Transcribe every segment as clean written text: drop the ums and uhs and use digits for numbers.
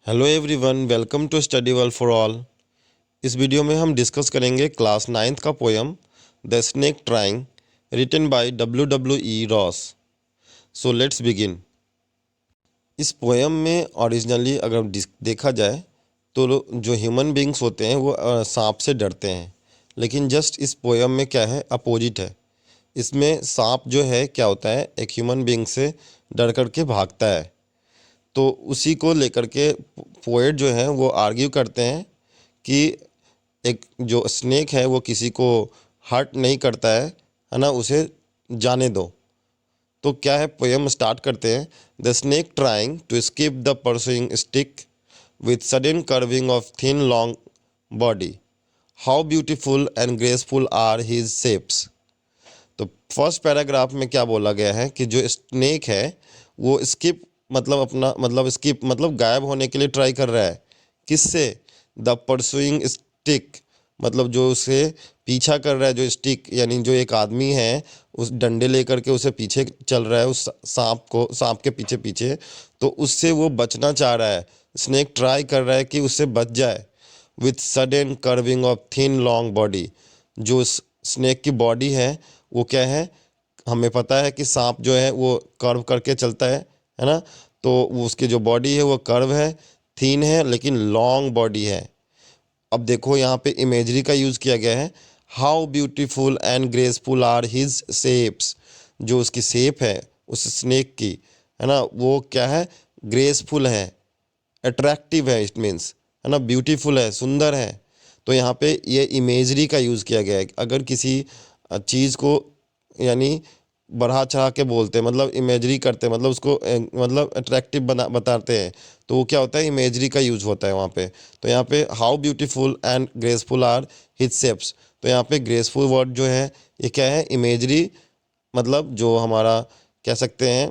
Hello everyone, welcome to study world for all. इस video में हम डिस्कस करेंगे क्लास 9th का poem the snake trying written by W.E. Ross. So let's begin. इस poem में originally अगर देखा जाए तो जो ह्यूमन बींग्स होते हैं वो सांप से डरते हैं, लेकिन जस्ट इस पोयम में क्या है, अपोजिट है। इसमें सांप जो है क्या होता है, एक ह्यूमन बींग से डर करके भागता है। तो उसी को लेकर के पोएट जो है वो आर्ग्यू करते हैं कि एक जो स्नेक है वो किसी को हर्ट नहीं करता है ना, उसे जाने दो। तो क्या है, पोएम स्टार्ट करते हैं। The snake trying to skip the pursuing stick with sudden curving of thin long body, how beautiful and graceful are his shapes. तो फर्स्ट पैराग्राफ में क्या बोला गया है कि जो स्नेक है वो स्किप मतलब अपना मतलब स्किप मतलब गायब होने के लिए ट्राई कर रहा है। किससे? द परसुइंग स्टिक, मतलब जो उसे पीछा कर रहा है, जो स्टिक यानी जो एक आदमी है उस डंडे लेकर के उसे पीछे चल रहा है, उस सांप के पीछे पीछे। तो उससे वो बचना चाह रहा है। स्नेक ट्राई कर रहा है कि उससे बच जाए। With sudden curving of thin long body, जो स्नेक की बॉडी है वो क्या है, हमें पता है कि सांप जो है वो कर्व करके चलता है ना। तो वो उसकी जो बॉडी है वो कर्व है, थीन है, लेकिन लॉन्ग बॉडी है। अब देखो यहाँ पे इमेजरी का यूज़ किया गया है। How beautiful and graceful are his shapes, जो उसकी शेप है उस स्नेक की, है ना, वो क्या है, ग्रेसफुल है, अट्रैक्टिव है, इट मीन्स, है ना, ब्यूटीफुल है, सुंदर है। तो यहाँ पे ये इमेजरी का यूज़ किया गया है। अगर किसी चीज़ को यानी बढ़ा चढ़ा के बोलते हैं, मतलब इमेजरी करते हैं, मतलब उसको मतलब अट्रैक्टिव बना बताते हैं, तो वो क्या होता है, इमेजरी का यूज़ होता है वहाँ पे। तो यहाँ पे how beautiful and graceful are his shapes, तो यहाँ पे ग्रेसफुल वर्ड जो है ये क्या है, इमेजरी, मतलब जो हमारा कह सकते हैं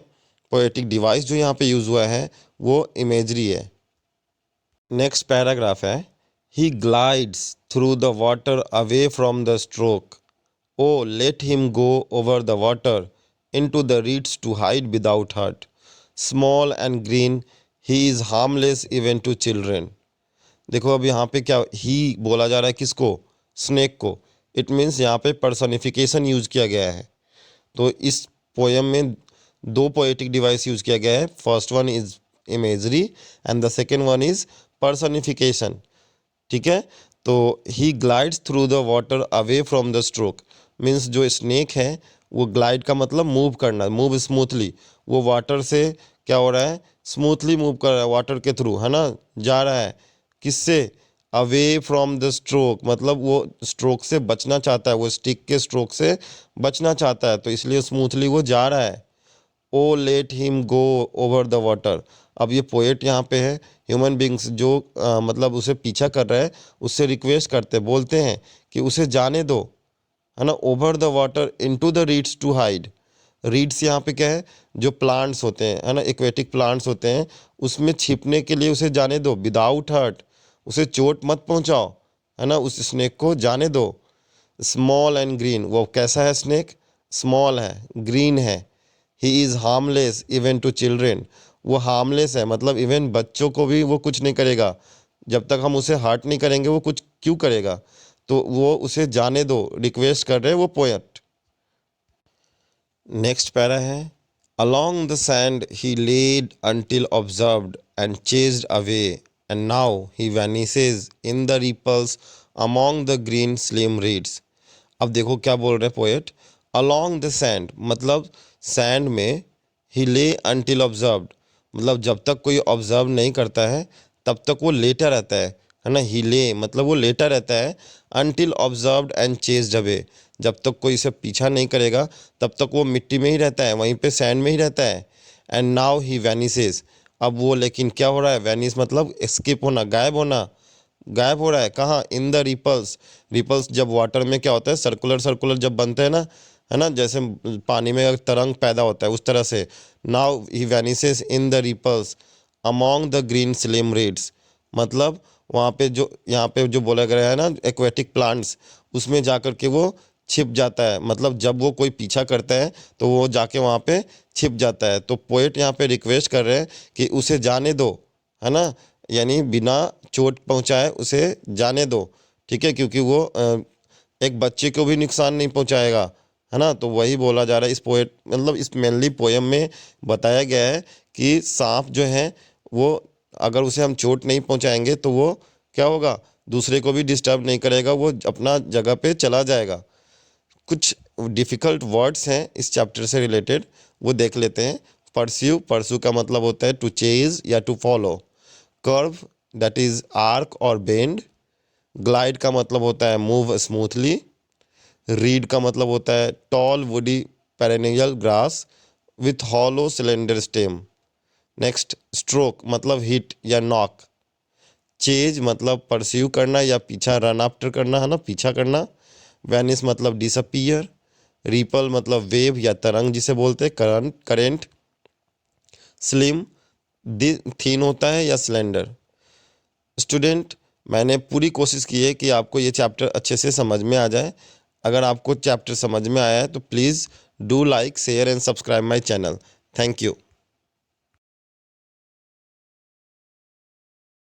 पोएटिक डिवाइस जो यहाँ पे यूज़ हुआ है वो इमेजरी है। नेक्स्ट पैराग्राफ है। He glides through the water away from the stroke, O let him go over the water into the reeds to hide without hurt, small and green, he is harmless even to children. देखो अब यहाँ पे क्या ही बोला जा रहा है, किसको, स्नेक को। इट मीन्स यहाँ पे पर्सनिफिकेशन यूज़ किया गया है। तो इस पोयम में दो पोएटिक डिवाइस यूज़ किया गया है। First one is imagery and the second one is personification. ठीक है। तो he glides through the water away from the stroke, means जो स्नेक है वो ग्लाइड का मतलब मूव करना, मूव स्मूथली। वो वाटर से क्या हो रहा है, स्मूथली मूव कर रहा है वाटर के थ्रू, है ना, जा रहा है। किससे? अवे फ्रॉम द स्ट्रोक, मतलब वो स्ट्रोक से बचना चाहता है, वो स्टिक के स्ट्रोक से बचना चाहता है, तो इसलिए स्मूथली वो जा रहा है। O let him go over the water. अब ये पोएट यहाँ पे है, ह्यूमन बींग्स जो मतलब उसे पीछा कर रहा है उससे रिक्वेस्ट करते बोलते हैं कि उसे जाने दो, है ना, over the water into the reeds to hide. Reeds यहाँ पे क्या है, जो प्लांट्स होते हैं, है ना, एक्वेटिक प्लांट्स होते हैं, उसमें छिपने के लिए उसे जाने दो विदाउट हर्ट, उसे चोट मत पहुँचाओ, है ना, उस स्नेक को जाने दो। स्मॉल एंड ग्रीन, वो कैसा है स्नेक, स्मॉल है, ग्रीन है। He is harmless even to children, वो हार्मलेस है, मतलब इवन बच्चों को भी वो कुछ नहीं करेगा। जब तक हम उसे हर्ट नहीं करेंगे वो कुछ क्यों करेगा। तो वो उसे जाने दो, रिक्वेस्ट कर रहे हैं वो पोएट। नेक्स्ट पैरा है। Along the sand he lay until observed and chased away, and now he vanishes in the ripples among the green slim reeds. अब देखो क्या बोल रहे हैं पोएट। अलॉन्ग द सैंड मतलब सैंड में, ही ले अंटिल ऑब्जर्व्ड मतलब जब तक कोई ऑब्जर्व नहीं करता है तब तक वो लेटा रहता है ना, ही ले मतलब वो लेटा रहता है। Until observed and chased away, जब तक कोई इसे पीछा नहीं करेगा तब तक वो मिट्टी में ही रहता है, वहीं पे सैंड में ही रहता है। एंड नाउ ही वैनिसेस, अब वो लेकिन क्या हो रहा है, वैनिस मतलब स्किप होना, गायब होना, गायब हो रहा है। कहाँ? In the ripples. रिपल्स जब वाटर में क्या होता है, सर्कुलर सर्कुलर जब बनते हैं ना, है ना, जैसे पानी में अगर तरंग पैदा होता है उस तरह से। Now he vanishes in the ripples among the green slim reeds, मतलब वहाँ पे जो यहाँ पे जो बोला गया है ना एक्वेटिक प्लांट्स, उसमें जा कर के वो छिप जाता है। मतलब जब वो कोई पीछा करता है तो वो जाके वहाँ पे छिप जाता है। तो पोएट यहाँ पे रिक्वेस्ट कर रहे हैं कि उसे जाने दो, है ना, यानी बिना चोट पहुंचाए उसे जाने दो, ठीक है, क्योंकि वो एक बच्चे को भी नुकसान नहीं पहुंचाएगा, है ना। तो वही बोला जा रहा है इस पोएट, मतलब इस मेनली पोयम में बताया गया है कि सांप जो है वो, अगर उसे हम चोट नहीं पहुंचाएंगे तो वो क्या होगा, दूसरे को भी डिस्टर्ब नहीं करेगा, वो अपना जगह पे चला जाएगा। कुछ डिफ़िकल्ट वर्ड्स हैं इस चैप्टर से रिलेटेड, वो देख लेते हैं। परस्यू, परस्यू का मतलब होता है टू चेज या to follow. Curve, that is arc और बेंड। ग्लाइड का मतलब होता है मूव स्मूथली। रीड का मतलब होता है tall woody perennial grass with hollow cylinder stem. Next, stroke मतलब हिट या नॉक। चेज मतलब परस्यू करना या पीछा, रन आफ्टर करना, है ना, पीछा करना। वैनिस मतलब डिसअपीयर। रिपल मतलब वेव या तरंग जिसे बोलते हैं, करेंट। स्लिम, थीन होता है या सिलेंडर। स्टूडेंट, मैंने पूरी कोशिश की है कि आपको ये चैप्टर अच्छे से समझ में आ जाए। अगर आपको चैप्टर समझ में आया है तो please do like share and subscribe my channel. Thank you.